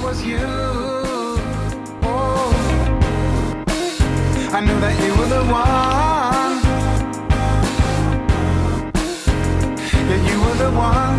was you. Oh, I knew that you were the one. Yeah, you were the one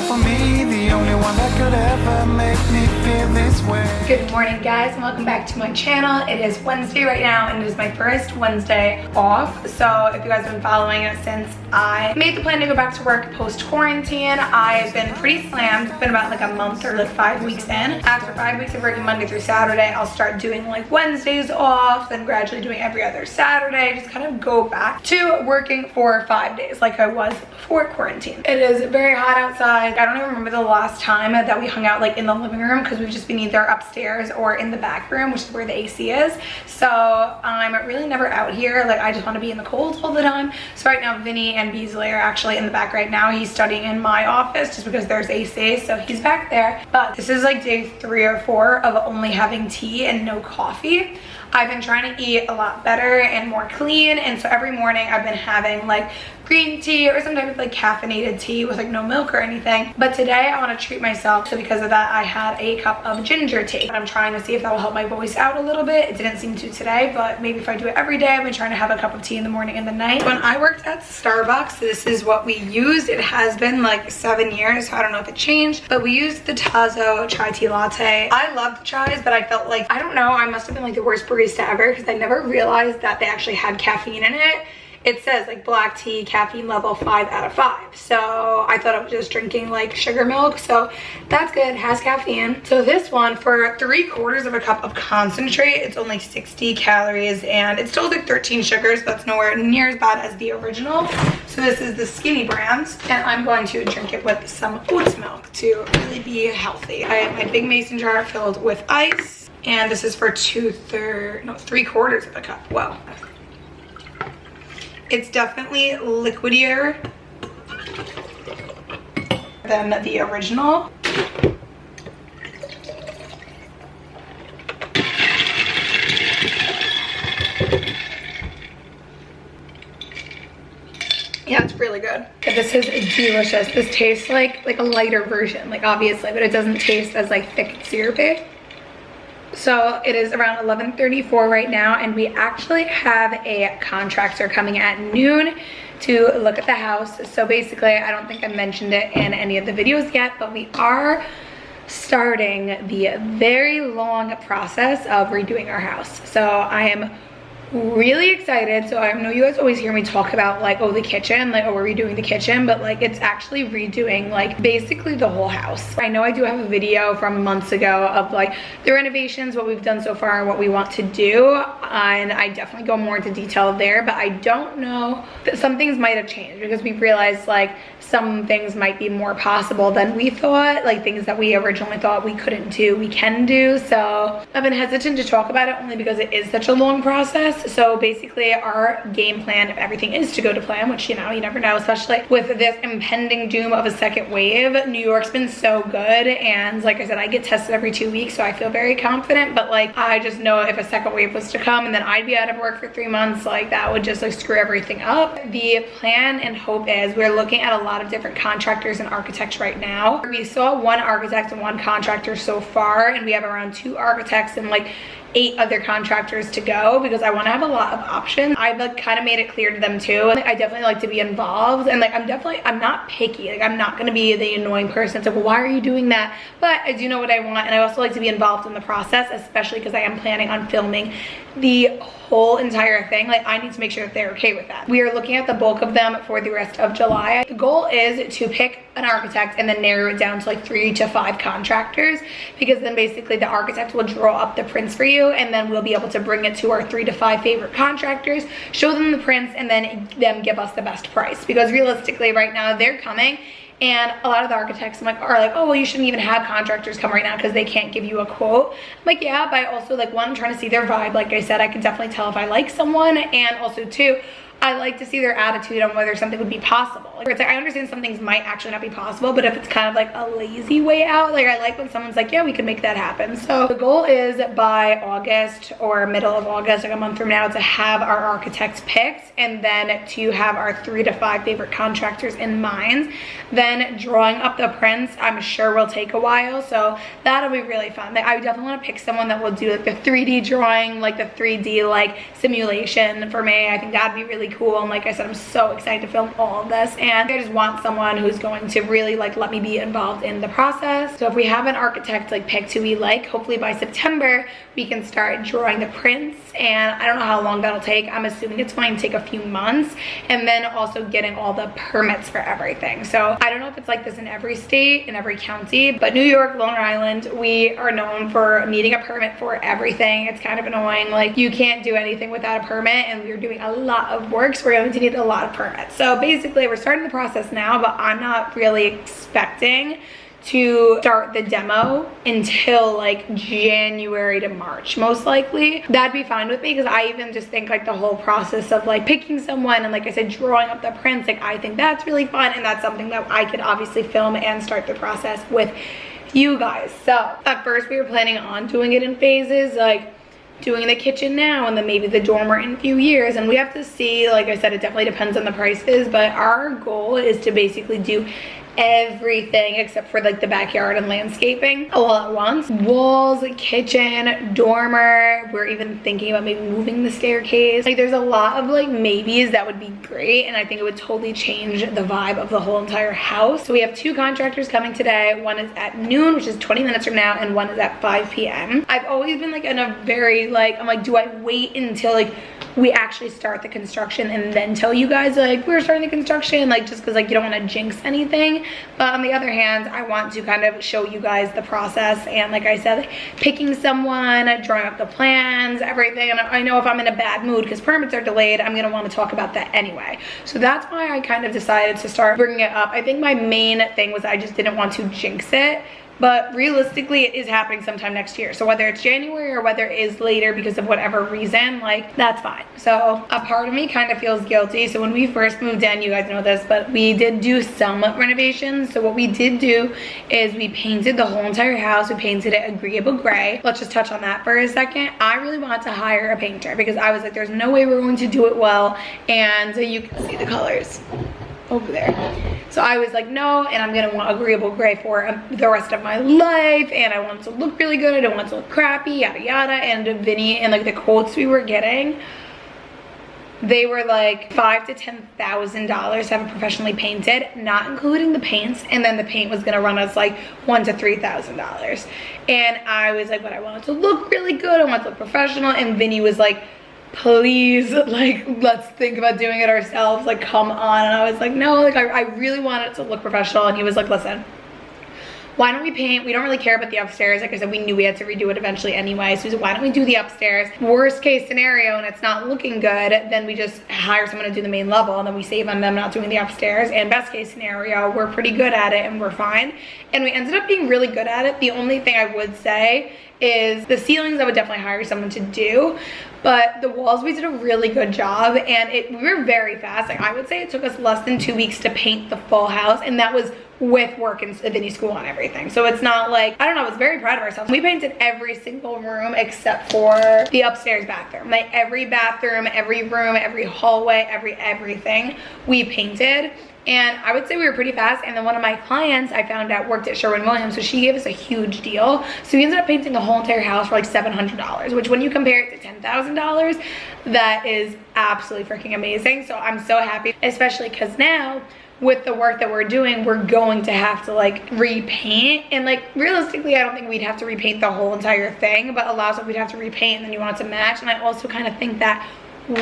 for me, the only one that could ever make me feel this way. Good morning, guys, and welcome back to my channel. It is Wednesday right now, and it is my first Wednesday off. So if you guys have been following it since I made the plan to go back to work post-quarantine, I've been pretty slammed. It's been about like a month or like 5 weeks in. After 5 weeks of working Monday through Saturday, I'll start doing like Wednesdays off, then gradually doing every other Saturday. Just kind of go back to working for 5 days like I was before quarantine. It is very hot outside. I don't even remember the last time that we hung out like in the living room, because we've just been either upstairs or in the back room, which is where the AC is. So I'm really never out here. Like, I just want to be in the cold all the time. So right now Vinny and Beasley are actually in the back right now. He's studying in my office just because there's AC, so he's back there. But this is like day 3 or 4 of only having tea and no coffee. I've been trying to eat a lot better and more clean, and so every morning I've been having like green tea or some type of like caffeinated tea with like no milk or anything. But today I want to treat myself, so because of that I had a cup of ginger tea. I'm trying to see if that will help my voice out a little bit. It didn't seem to today, but maybe if I do it every day. I've been trying to have a cup of tea in the morning and the night. When I worked at Starbucks, this is what we used. It has been like 7 years, so I don't know if it changed, but we used the Tazo chai tea latte. I love the chais, but I felt like, I don't know, I must have been like the worst barista ever, because I never realized that they actually had caffeine in it. It says like black tea, caffeine level 5 out of 5. So I thought I was just drinking like sugar milk. So that's good, it has caffeine. So this one, for 3/4 of a cup of concentrate, it's only 60 calories and it's still like 13 sugars. That's nowhere near as bad as the original. So this is the skinny brand, and I'm going to drink it with some oat milk to really be healthy. I have my big mason jar filled with ice, and this is for 3/4 of a cup. Wow. It's definitely liquidier than the original. Yeah, it's really good. This is delicious. This tastes like a lighter version, like obviously, but it doesn't taste as like thick and syrupy. So it is around 11:34 right now, and we actually have a contractor coming at noon to look at the house. So basically, I don't think I mentioned it in any of the videos yet, but we are starting the very long process of redoing our house. So I am really excited. So I know you guys always hear me talk about like, oh, the kitchen, like, oh, we're redoing the kitchen, but like it's actually redoing like basically the whole house. I know I do have a video from months ago of like the renovations, what we've done so far and what we want to do, and I definitely go more into detail there, but I don't know, that some things might have changed because we've realized like some things might be more possible than we thought, like things that we originally thought we couldn't do, we can do. So I've been hesitant to talk about it only because it is such a long process. So basically our game plan, if everything is to go to plan, which, you know, you never know, especially with this impending doom of a second wave. New York's been so good, and like I said, I get tested every 2 weeks, so I feel very confident, but like I just know if a second wave was to come and then I'd be out of work for 3 months, like that would just like screw everything up. The plan and hope is we're looking at a lot of different contractors and architects right now. We saw 1 architect and 1 contractor so far, and we have around 2 architects and like 8 other contractors to go, because I want to have a lot of options. I've like kind of made it clear to them too, and I definitely like to be involved, and like I'm not picky. Like I'm not going to be the annoying person. It's like, well, why are you doing that? But I do know what I want, and I also like to be involved in the process, especially because I am planning on filming the whole entire thing. Like I need to make sure that they're okay with that. We are looking at the bulk of them for the rest of July. The goal is to pick an architect and then narrow it down to like 3 to 5 contractors, because then basically the architect will draw up the prints for you, and then we'll be able to bring it to our 3 to 5 favorite contractors, show them the prints, and then them give us the best price. Because realistically right now they're coming, and a lot of the architects are like, oh, well, you shouldn't even have contractors come right now because they can't give you a quote. I'm like, yeah, but I also like, 1, I'm trying to see their vibe. Like I said, I can definitely tell if I like someone, and also 2, I like to see their attitude on whether something would be possible. Like, it's like, I understand some things might actually not be possible, but if it's kind of like a lazy way out, like I like when someone's like, yeah, we can make that happen. So the goal is by August or middle of August, like a month from now, to have our architects picked and then to have our 3 to 5 favorite contractors in mind. Then drawing up the prints, I'm sure will take a while. So that'll be really fun. Like, I definitely want to pick someone that will do like the 3D drawing, like the 3D like simulation for me. I think that'd be really cool. And like I said, I'm so excited to film all of this, and I just want someone who's going to really like let me be involved in the process. So if we have an architect like picked who we like, hopefully by September we can start drawing the prints. And I don't know how long that'll take. I'm assuming it's going to take a few months, and then also getting all the permits for everything. So I don't know if it's like this in every state, in every county, but New York, Long Island, we are known for needing a permit for everything. It's kind of annoying. Like, you can't do anything without a permit, and we're doing a lot of work, so we're going to need a lot of permits. So basically we're starting the process now, but I'm not really expecting to start the demo until like January to March, most likely. That'd be fine with me, because I even just think like the whole process of like picking someone and, like I said, drawing up the prints, like I think that's really fun, and that's something that I could obviously film and start the process with you guys. So at first we were planning on doing it in phases, like doing the kitchen now and then maybe the dormer in a few years, and we have to see. Like I said, it definitely depends on the prices, but our goal is to basically do everything except for like the backyard and landscaping all at once. Walls, kitchen, dormer. We're even thinking about maybe moving the staircase. Like, there's a lot of like maybes that would be great, and I think it would totally change the vibe of the whole entire house. So we have 2 contractors coming today. One is at noon, which is 20 minutes from now, and one is at 5 p.m. I've always been like in a very like, I'm like, do I wait until like we actually start the construction and then tell you guys like we're starting the construction, like just because like you don't want to jinx anything. But on the other hand, I want to kind of show you guys the process, and like I said, like, picking someone, drawing up the plans, everything. And I know if I'm in a bad mood because permits are delayed, I'm gonna want to talk about that anyway. So that's why I kind of decided to start bringing it up. I think my main thing was I just didn't want to jinx it, but realistically it is happening sometime next year. So whether it's January or whether it is later because of whatever reason, like that's fine. So a part of me kind of feels guilty. So when we first moved in, you guys know this, but we did do some renovations. So what we did do is we painted the whole entire house. We painted it agreeable gray. Let's just touch on that for a second. I really wanted to hire a painter because I was like, there's no way we're going to do it well. And you can see the colors over there. So I was like, no, and I'm gonna want agreeable gray for the rest of my life, and I want it to look really good. I don't want it to look crappy, yada yada. And Vinny, and like the quotes we were getting, they were like $5,000 to $10,000 to have it professionally painted, not including the paints. And then the paint was gonna run us like $1,000 to $3,000. And I was like, but I want it to look really good. I want it to look professional. And Vinny was like, please, like, let's think about doing it ourselves, like, come on. And I was like, no, like I really want it to look professional. And he was like, listen, why don't we paint? We don't really care about the upstairs. Like I said, we knew we had to redo it eventually anyway. So he said, why don't we do the upstairs? Worst case scenario, and it's not looking good, then we just hire someone to do the main level, and then we save on them not doing the upstairs. And best case scenario, we're pretty good at it and we're fine. And we ended up being really good at it. The only thing I would say is the ceilings I would definitely hire someone to do, but the walls we did a really good job, and we were very fast. Like I would say it took us less than 2 weeks to paint the full house, and that was with work in Vinny school and everything. So it's not like, I don't know, I was very proud of ourselves. We painted every single room except for the upstairs bathroom. Like every bathroom, every room, every hallway, everything we painted. And I would say we were pretty fast. And then one of my clients I found out worked at Sherwin-Williams, so she gave us a huge deal. So we ended up painting the whole entire house for like $700, which when you compare it to $10,000, that is absolutely freaking amazing. So I'm so happy, especially because now with the work that we're doing, we're going to have to like repaint. And like realistically, I don't think we'd have to repaint the whole entire thing, but a lot of stuff we'd have to repaint and then you want it to match. And I also kind of think that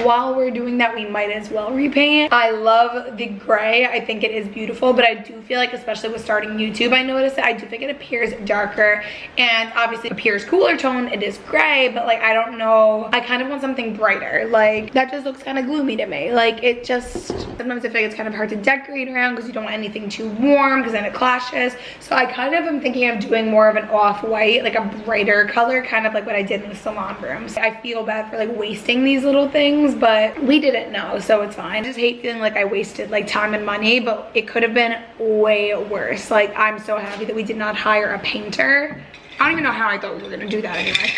while we're doing that, we might as well repaint. I love the gray. I think it is beautiful, but I do feel like, especially with starting YouTube, I noticed that I do think it appears darker, and obviously it appears cooler tone. It is gray, but like I don't know, I kind of want something brighter. Like that just looks kind of gloomy to me. Like it just, sometimes I feel like it's kind of hard to decorate around because you don't want anything too warm because then it clashes. So I kind of am thinking of doing more of an off-white, like a brighter color, kind of like what I did in the salon rooms. I feel bad for like wasting these little things, things, but we didn't know, so it's fine. I just hate feeling like I wasted like time and money, but it could have been way worse. Like, I'm so happy that we did not hire a painter. I don't even know how I thought we were gonna do that anyway.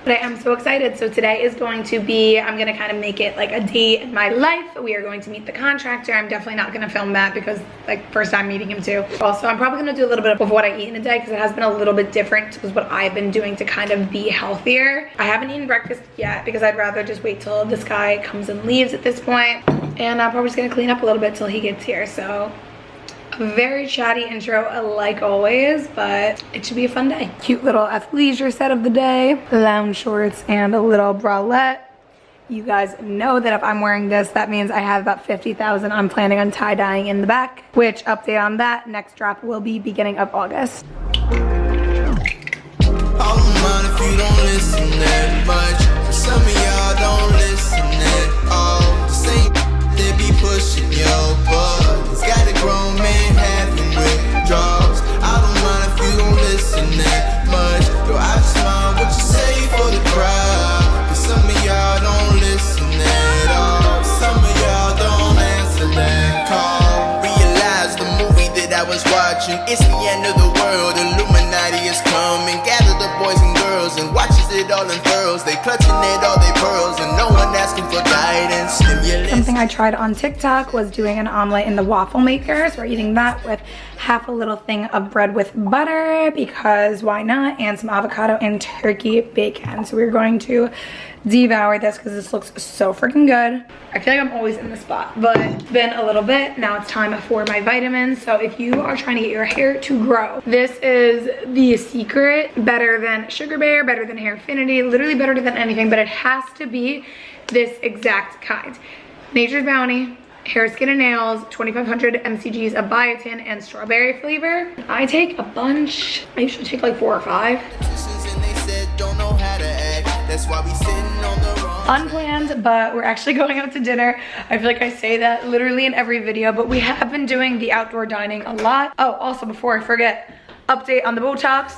But I am so excited. So today is going to be, I'm gonna kind of make it like a day in my life. We are going to meet the contractor. I'm definitely not gonna film that because like first time meeting him too. Also, I'm probably gonna do a little bit of what I eat in a day because it has been a little bit different to what I've been doing to kind of be healthier. I haven't eaten breakfast yet because I'd rather just wait till this guy comes and leaves at this point. And I'm probably just gonna clean up a little bit till he gets here. So a very chatty intro like always, but it should be a fun day. Cute little athleisure set of the day, lounge shorts and a little bralette. You guys know that if I'm wearing this, that means I have about 50,000 I'm planning on tie-dyeing in the back, which update on that, next drop will be beginning of August. If you don't listen that much, some of y'all don't listen at all. The same they be pushing your buttons. Got a grown man having withdrawals. I don't mind if you don't listen that much. Yo, I just mind what you say for the crowd. Cause some of y'all don't listen at all. Some of y'all don't answer that call. Realize the movie that I was watching, it's the end of the world. Illuminati is coming. Gather the boys and girls and watches it all unfurls. They clutching at all they pearls and no one asking for guidance. Something I tried on TikTok was doing an omelet in the waffle maker. So we're eating that with half a little thing of bread with butter because why not? And some avocado and turkey bacon. So we're going to devour this because this looks so freaking good. I feel like I'm always in the spot, but it's been a little bit. Now it's time for my vitamins. So if you are trying to get your hair to grow, this is the secret. Better than Sugar Bear, better than Hair Affinity, literally better than anything, but it has to be this exact kind. Nature's Bounty, Hair, Skin, and Nails, 2,500 mcgs of biotin and strawberry flavor. I take a bunch. I usually take like 4 or 5. Unplanned, but we're actually going out to dinner. I feel like I say that literally in every video, but we have been doing the outdoor dining a lot. Oh, also before I forget, update on the Botox.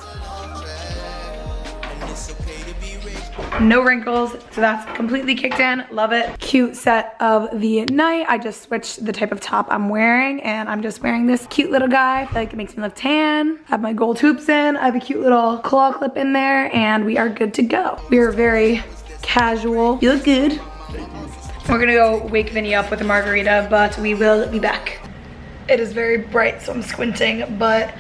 No wrinkles, so that's completely kicked in. Love it. Cute set of the night. I just switched the type of top I'm wearing and I'm just wearing this cute little guy. I feel like it makes me look tan. I have my gold hoops in. I have a cute little claw clip in there and we are good to go. We are very casual. You look good. We're gonna go wake Vinny up with a margarita, but we will be back. It is very bright, so I'm squinting, but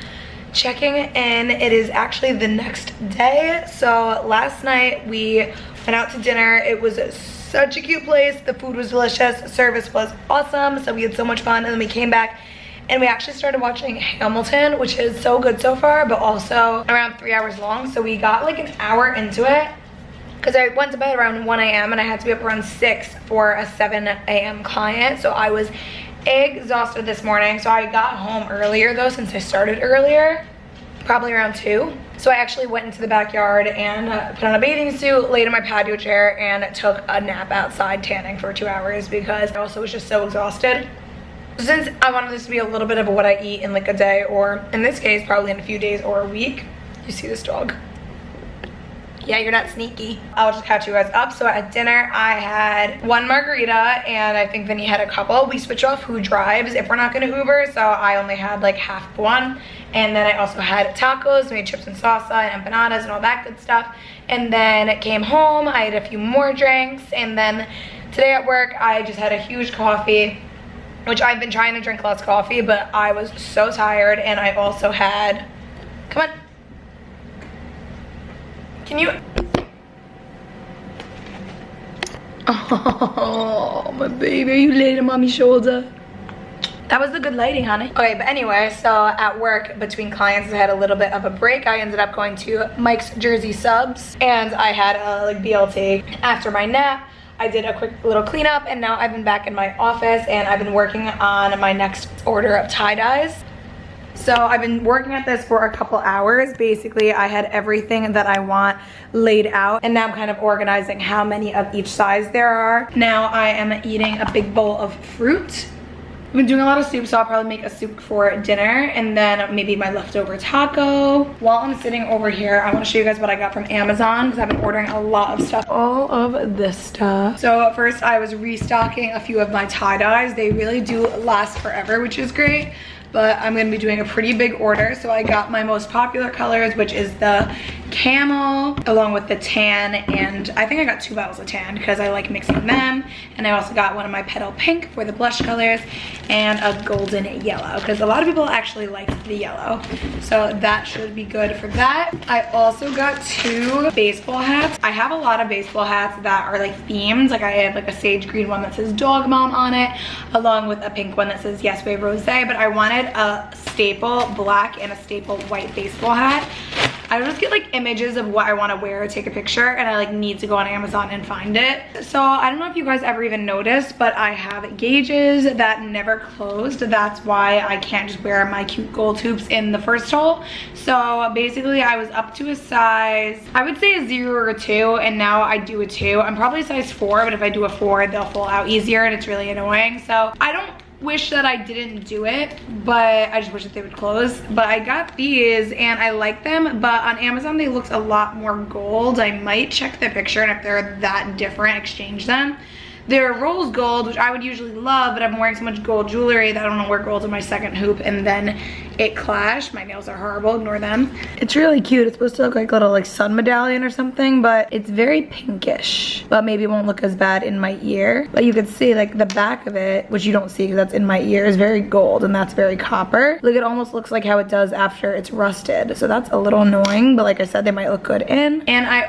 checking in, it is actually the next day. So last night we went out to dinner. It was such a cute place. The food was delicious. Service was awesome. So we had so much fun. And then we came back and we actually started watching Hamilton, which is so good so far, but also around 3 hours long. So we got like an hour into it because I went to bed around 1 a.m. and I had to be up around 6 for a 7 a.m. client. So I was exhausted this morning. So I got home earlier though, since I started earlier, probably around 2. So I actually went into the backyard and put on a bathing suit, laid in my patio chair and took a nap outside tanning for 2 hours because I also was just so exhausted. Since I wanted this to be a little bit of what I eat in like a day, or in this case probably in a few days or a week. You see this dog? Yeah, you're not sneaky. I'll just catch you guys up. So at dinner, I had 1 margarita and I think Vinny had a couple. We switch off who drives if we're not gonna Uber. So I only had like half of one. And then I also had tacos, made chips and salsa and empanadas and all that good stuff. And then came home, I had a few more drinks. And then today at work, I just had a huge coffee, which I've been trying to drink less coffee, but I was so tired. And I also had, come on. Can you? Oh, my baby, you laid on mommy's shoulder. That was the good lighting, honey. Okay, but anyway, so at work, between clients, I had a little bit of a break. I ended up going to Mike's Jersey Subs, and I had a like BLT. After my nap, I did a quick little cleanup, and now I've been back in my office, and I've been working on my next order of tie-dyes. So I've been working at this for a couple hours. Basically, I had everything that I want laid out, and now I'm kind of organizing how many of each size there are. Now I am eating a big bowl of fruit. I've been doing a lot of soup, so I'll probably make a soup for dinner and then maybe my leftover taco. While I'm sitting over here, I want to show you guys what I got from Amazon because I've been ordering a lot of stuff. All of this stuff. So first I was restocking a few of my tie-dyes. They really do last forever, which is great. But I'm gonna be doing a pretty big order. So I got my most popular colors, which is the camel, along with the tan, and I think I got 2 bottles of tan because I like mixing them. And I also got one of my petal pink for the blush colors and a golden yellow because a lot of people actually like the yellow. So that should be good for that. I also got 2 baseball hats. I have a lot of baseball hats that are like themed. Like I have like a sage green one that says Dog Mom on it, along with a pink one that says Yes Way Rose, but I wanted a staple black and a staple white baseball hat. I just get like images of what I want to wear, take a picture, and I like need to go on Amazon and find it. So I don't know if you guys ever even noticed, but I have gauges that never closed. That's why I can't just wear my cute gold hoops in the first hole. So basically I was up to a size, I would say a 0 or a 2, and now I do a 2. I'm probably a size 4, but if I do a 4, they'll fall out easier and it's really annoying. So I don't wish that I didn't do it, but I just wish that they would close. But I got these and I like them, but on Amazon they looked a lot more gold. I might check the picture, and if they're that different, exchange them. They're rose gold, which I would usually love, but I'm wearing so much gold jewelry that I don't want to wear gold in my second hoop and then it clashed. My nails are horrible, ignore them. It's really cute. It's supposed to look like a little like sun medallion or something, but it's very pinkish. But maybe it won't look as bad in my ear. But you could see like the back of it, which you don't see because that's in my ear, is very gold and that's very copper. Like it almost looks like how it does after it's rusted. So that's a little annoying, but like I said, they might look good in. And I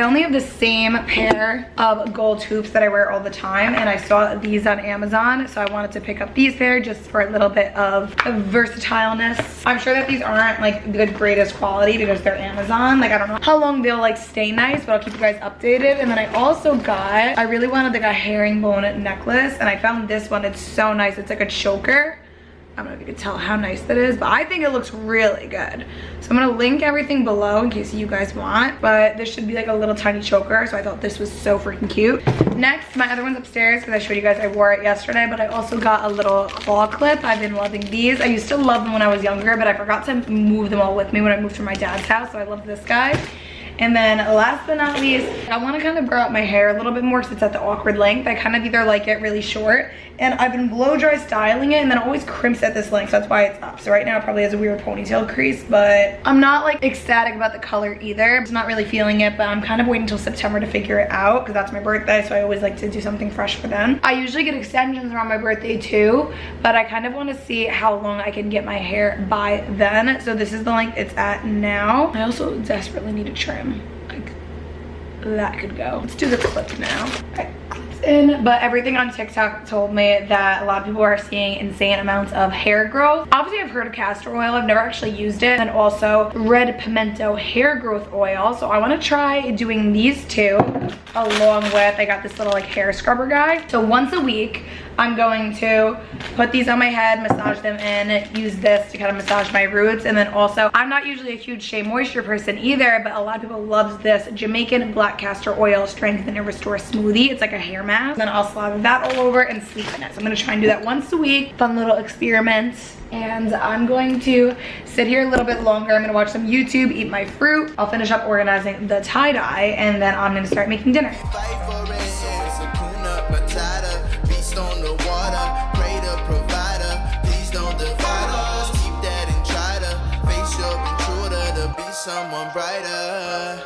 only have the same pair of gold hoops that I wear all the time, and I saw these on Amazon, so I wanted to pick up these pair just for a little bit of versatileness. I'm sure that these aren't like the greatest quality because they're Amazon. Like I don't know how long they'll like stay nice, but I'll keep you guys updated. And then I also got, I really wanted like a herringbone necklace, and I found this one. It's so nice. It's like a choker. I don't know if you can tell how nice that is, but I think it looks really good. So I'm gonna link everything below in case you guys want, but this should be like a little tiny choker, so I thought this was so freaking cute. Next, my other one's upstairs because I showed you guys I wore it yesterday, but I also got a little claw clip. I've been loving these. I used to love them when I was younger, but I forgot to move them all with me when I moved to my dad's house, so I love this guy. And then last but not least, I want to kind of grow out my hair a little bit more because it's at the awkward length. I kind of either like it really short, and I've been blow dry styling it, and then it always crimps at this length, so that's why it's up. So right now it probably has a weird ponytail crease, but I'm not like ecstatic about the color either. I'm not really feeling it, but I'm kind of waiting until September to figure it out because that's my birthday, so I always like to do something fresh for then. I usually get extensions around my birthday too, but I kind of want to see how long I can get my hair by then. So this is the length it's at now. I also desperately need a trim. Like that could go. Let's do the clip now. Okay, clips in. But everything on TikTok told me that a lot of people are seeing insane amounts of hair growth. Obviously I've heard of castor oil, I've never actually used it, and also red pimento hair growth oil. So I want to try doing these two along with, I got this little like hair scrubber guy. So once a week I'm going to put these on my head, massage them in, use this to kind of massage my roots. And then also, I'm not usually a huge Shea Moisture person either, but a lot of people love this Jamaican black castor oil strengthen and restore smoothie. It's like a hair mask. Then I'll slather that all over and sleep in it. So I'm gonna try and do that once a week. Fun little experiment. And I'm going to sit here a little bit longer. I'm gonna watch some YouTube, eat my fruit. I'll finish up organizing the tie-dye, and then I'm gonna start making dinner. On the water, pray to provider. Please don't divide us. Keep that and try to face your intruder to be someone brighter.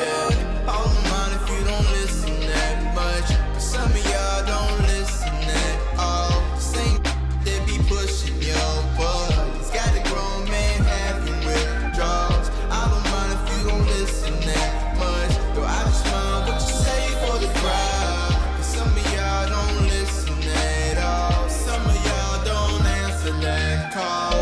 Yeah, all the mind if you don't listen that much. But some of y'all don't listen at all. The same they be pushing your buttons. Got a grown man having withdrawals. I don't mind if you don't listen that much. Though I just mind what you say for the crowd. But some of y'all don't listen at all. Some of y'all don't answer that call.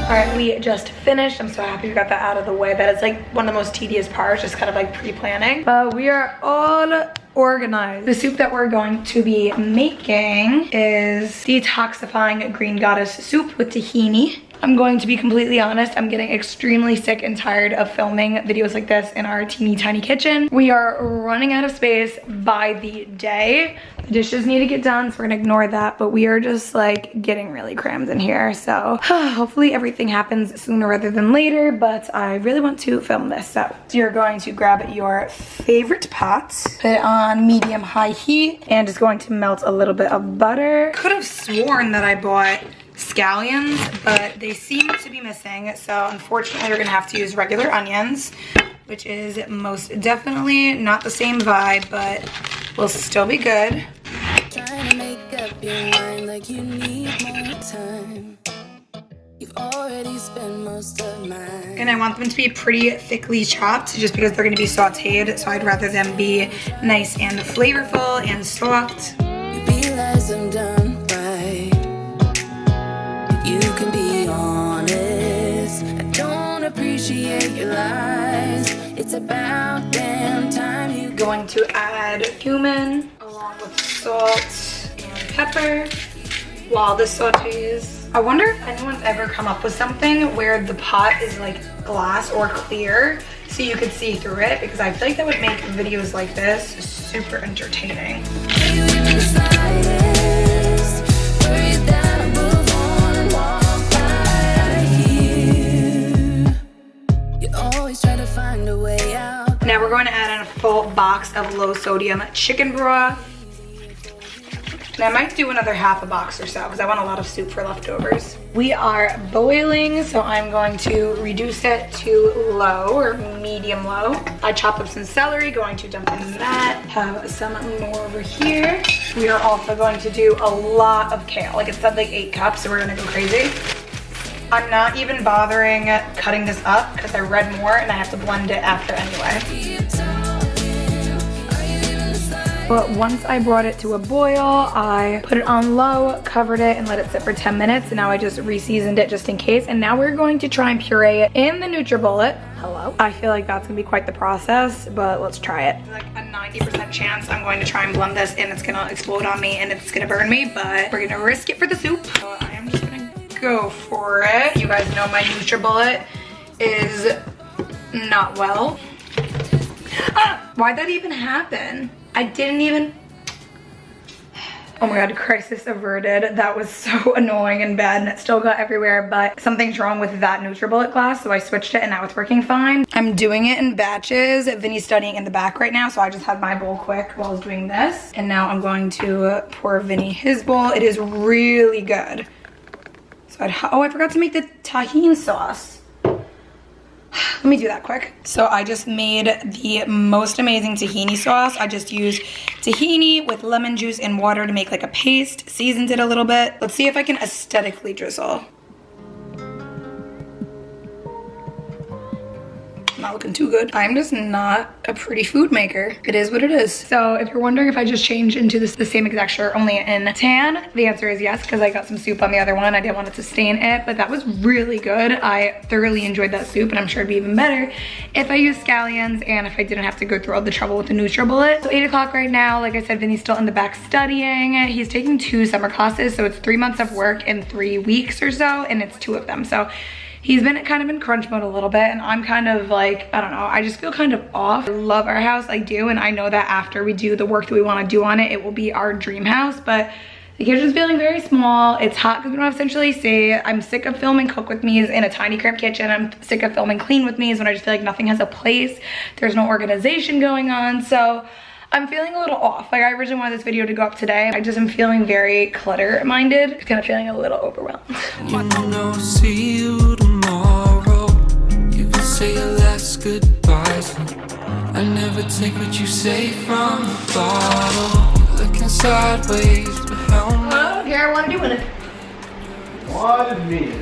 All right, we just finished. I'm so happy we got that out of the way. That is like one of the most tedious parts, just kind of like pre-planning. But we are all organized. The soup that we're going to be making is detoxifying green goddess soup with tahini. I'm going to be completely honest, I'm getting extremely sick and tired of filming videos like this in our teeny tiny kitchen. We are running out of space by the day. The dishes need to get done, so we're gonna ignore that, but we are just like getting really crammed in here. So hopefully everything happens sooner rather than later, but I really want to film this. So you're going to grab your favorite pot, put it on medium high heat, and just going to melt a little bit of butter. Could have sworn that I bought scallions, but they seem to be missing, so unfortunately we're gonna have to use regular onions, which is most definitely not the same vibe, but will still be good. Trying to make up your mind like you need more time. You've already spent most of mine. And I want them to be pretty thickly chopped just because they're gonna be sauteed, so I'd rather them be nice and flavorful and soft. You realize I'm done right. You can be honest. I don't appreciate your lies. It's about damn time you go. Going to add cumin along with salt and pepper while this sautés. I wonder if anyone's ever come up with something where the pot is like glass or clear so you could see through it, because I feel like that would make videos like this super entertaining. You even the slightest. Worried that I move on and walk by here. You always try to find a way out. Now we're going to add in a full box of low sodium chicken broth. And I might do another half a box or so because I want a lot of soup for leftovers. We are boiling, so I'm going to reduce it to low or medium low. I chopped up some celery, going to dump in that. Have some more over here. We are also going to do a lot of kale. Like it said like 8 cups, so we're gonna go crazy. I'm not even bothering cutting this up because I read more and I have to blend it after anyway. But once I brought it to a boil, I put it on low, covered it, and let it sit for 10 minutes. And now I just re-seasoned it just in case. And now we're going to try and puree it in the NutriBullet. Hello. I feel like that's gonna be quite the process, but let's try it. Like a 90% chance I'm going to try and blend this and it's gonna explode on me and it's gonna burn me, but we're gonna risk it for the soup. So I am just gonna go for it. You guys know my NutriBullet is not well. Ah, why'd that even happen? I didn't even, oh my God, crisis averted. That was so annoying and bad and it still got everywhere, but something's wrong with that NutriBullet glass, so I switched it and now it's working fine. I'm doing it in batches. Vinny's studying in the back right now, so I just had my bowl quick while I was doing this. And now I'm going to pour Vinny his bowl. It is really good. So oh, I forgot to make the tahini sauce. Let me do that quick. So I just made the most amazing tahini sauce. I just used tahini with lemon juice and water to make like a paste, seasoned it a little bit. Let's see if I can aesthetically drizzle. Not looking too good. I'm just not a pretty food maker. It is what it is. So if you're wondering if I just changed into the same exact shirt only in tan, the answer is yes, because I got some soup on the other one. I didn't want it to stain it, but that was really good. I thoroughly enjoyed that soup, and I'm sure it'd be even better if I used scallions and if I didn't have to go through all the trouble with the NutriBullet. So 8 o'clock right now. Like I said, Vinny's still in the back studying. He's taking 2 summer classes, so it's 3 months of work in 3 weeks or so, and it's 2 of them. So he's been kind of in crunch mode a little bit, and I'm kind of like, I don't know, I just feel kind of off. I love our house, I do, and I know that after we do the work that we want to do on it, it will be our dream house, but the kitchen's feeling very small. It's hot because we don't have central AC. I'm sick of filming cook with me's in a tiny cramped kitchen. I'm sick of filming clean with me's when I just feel like nothing has a place. There's no organization going on, so I'm feeling a little off. Like I originally wanted this video to go up today. I just am feeling very clutter minded. Kind of feeling a little overwhelmed. You know, see you tomorrow. You can say your last goodbyes. I never take what you say from the bottle. Looking sideways, but how much? I don't care, I want to do it. Wanted me.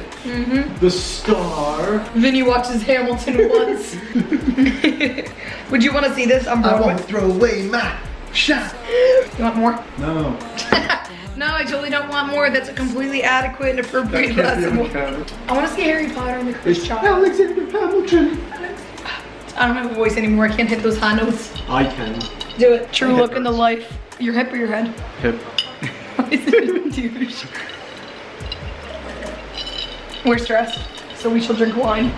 The star. Vinny watches Hamilton once. Would you want to see this on I Broadway? won't throw away my shot. You want more? No. No, I totally don't want more. That's a completely adequate, appropriate glass of water. I want to see Harry Potter and the Cursed Child. Alexander Hamilton. I don't have a voice anymore. I can't hit those high notes. I can. Do it. True My head look in the hurts. life. Your hip or your head? Hip. Douche. We're stressed, so we shall drink wine.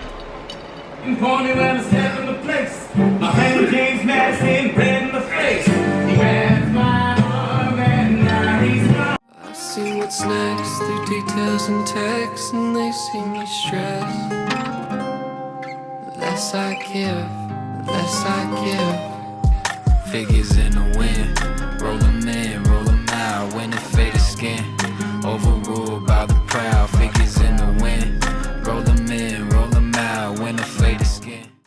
Pony when I step in the place. My hand James Madison, red in the face. He grabs my arm and now he's gone. I see what's next through details and text, and they see me stressed. The less I give, the less I give. Figures in the wind, roll them in, roll them out. When it faded skin, overruled